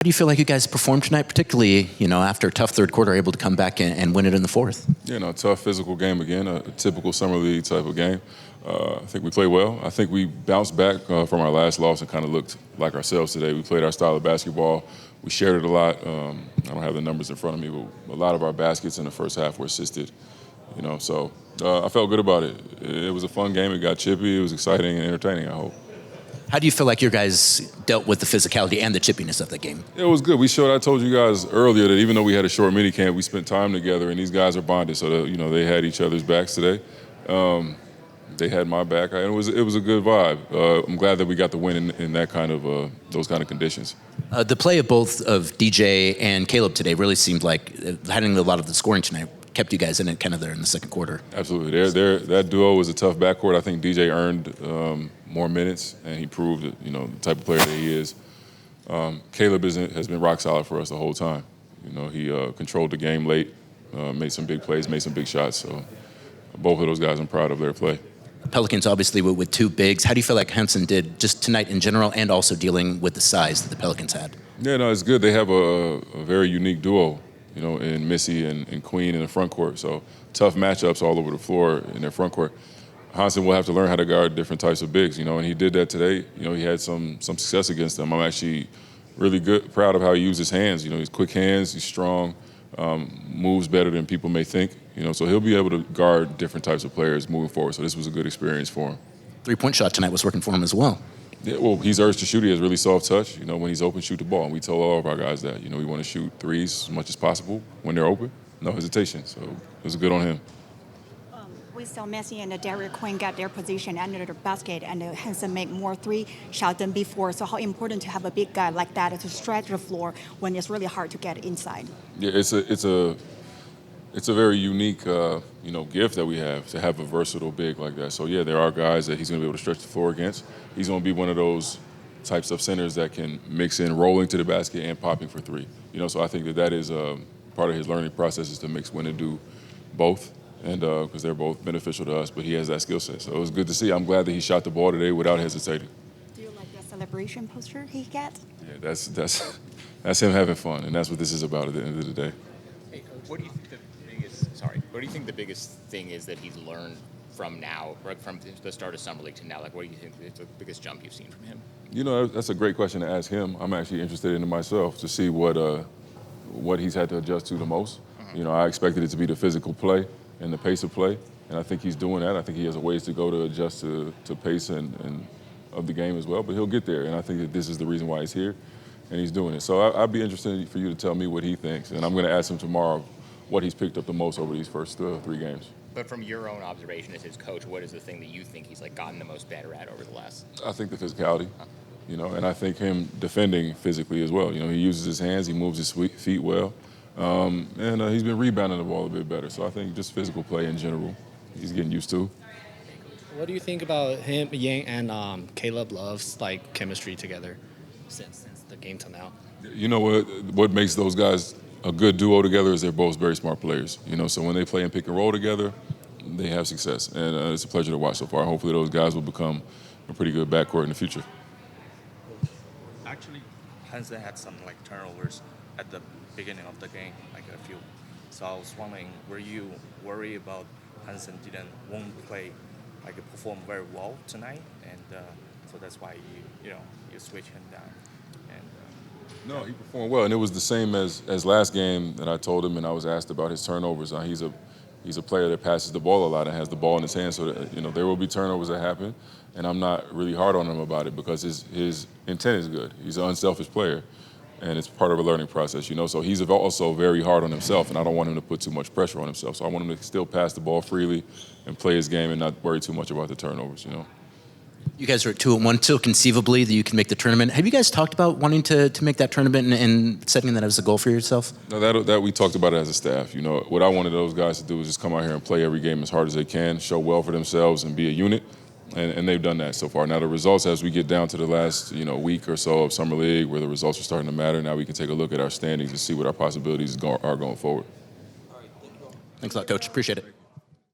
How do you feel like you guys performed tonight, particularly, after a tough third quarter, able to come back and win it in the fourth? Tough physical game again, a typical summer league type of game. I think we played well. I think we bounced back from our last loss and kind of looked like ourselves today. We played our style of basketball. We shared it a lot. I don't have the numbers in front of me, but a lot of our baskets in the first half were assisted. So I felt good about it. It was a fun game. It got chippy. It was exciting and entertaining, I hope. How do you feel like your guys dealt with the physicality and the chippiness of the game? It was good. I told you guys earlier that even though we had a short mini camp, we spent time together, and these guys are bonded. So that, they had each other's backs today. They had my back, and it was a good vibe. I'm glad that we got the win in that kind of those kind of conditions. The play of both of DJ and Caleb today really seemed like having a lot of the scoring tonight kept you guys in it kind of there in the second quarter. Absolutely. That duo was a tough backcourt. I think DJ earned more minutes, and he proved the type of player that he is. Caleb has been rock solid for us the whole time. He controlled the game late, made some big plays, made some big shots. So both of those guys, I'm proud of their play. Pelicans obviously with two bigs. How do you feel like Henson did just tonight in general, and also dealing with the size that the Pelicans had? Yeah, no, it's good. They have a very unique duo, in Missy and Queen in the front court. So tough matchups all over the floor in their front court. Hansen will have to learn how to guard different types of bigs, and he did that today. He had some success against them. I'm actually really proud of how he used his hands. He's quick hands, he's strong, moves better than people may think. So he'll be able to guard different types of players moving forward. So this was a good experience for him. Three-point shot tonight was working for him as well. Yeah, well, he's urged to shoot. He has really soft touch. When he's open, shoot the ball. And we tell all of our guys that. We want to shoot threes as much as possible when they're open. No hesitation. So it was good on him. We saw Messi and Derrick Queen get their position under the basket, and Henson make more three shots than before. So how important to have a big guy like that to stretch the floor when it's really hard to get inside? Yeah, it's a very unique gift that we have to have a versatile big like that. So yeah, there are guys that he's going to be able to stretch the floor against. He's going to be one of those types of centers that can mix in rolling to the basket and popping for three. So I think that is part of his learning process, is to mix when to do both. And because they're both beneficial to us, but he has that skill set. So it was good to see. I'm glad that he shot the ball today without hesitating. Do you like the celebration posture he got? Yeah, that's him having fun, and that's what this is about at the end of the day. Hey, Coach, what do you think the biggest thing is that he's learned from now, right from the start of Summer League to now? Like, what do you think is the biggest jump you've seen from him? That's a great question to ask him. I'm actually interested in it myself to see what he's had to adjust to the most. I expected it to be the physical play and the pace of play, and I think he's doing that. I think he has a ways to go to adjust to pace and of the game as well, but he'll get there, and I think that this is the reason why he's here, and he's doing it. So I'd be interested for you to tell me what he thinks, and I'm going to ask him tomorrow what he's picked up the most over these first 3 games. But from your own observation as his coach, what is the thing that you think he's gotten the most better at over the last? I think the physicality, and I think him defending physically as well. He uses his hands, he moves his feet well. And he's been rebounding the ball a bit better. So I think just physical play in general, he's getting used to. What do you think about him, Yang, and Caleb Love's chemistry together since the game till now? What makes those guys a good duo together is they're both very smart players. So when they play and pick and roll together, they have success, and it's a pleasure to watch so far. Hopefully those guys will become a pretty good backcourt in the future. Actually, Hansen had some turnovers at the beginning of the game, a few. So I was wondering, were you worried about Hansen won't play, perform very well tonight, and so that's why you switch him down? And no, he performed well, and it was the same as last game that I told him, and I was asked about his turnovers. He's a player that passes the ball a lot and has the ball in his hands, so that, there will be turnovers that happen, and I'm not really hard on him about it because his intent is good. He's an unselfish player. And it's part of a learning process, So he's also very hard on himself, and I don't want him to put too much pressure on himself. So I want him to still pass the ball freely and play his game and not worry too much about the turnovers, You guys are at 2-1, still conceivably that you can make the tournament. Have you guys talked about wanting to make that tournament and setting that as a goal for yourself? No, that we talked about it as a staff. What I wanted those guys to do is just come out here and play every game as hard as they can, show well for themselves, and be a unit. And they've done that so far. Now the results, as we get down to the last week or so of Summer League, where the results are starting to matter, now we can take a look at our standings and see what our possibilities are going forward. Thanks a lot, Coach. Appreciate it.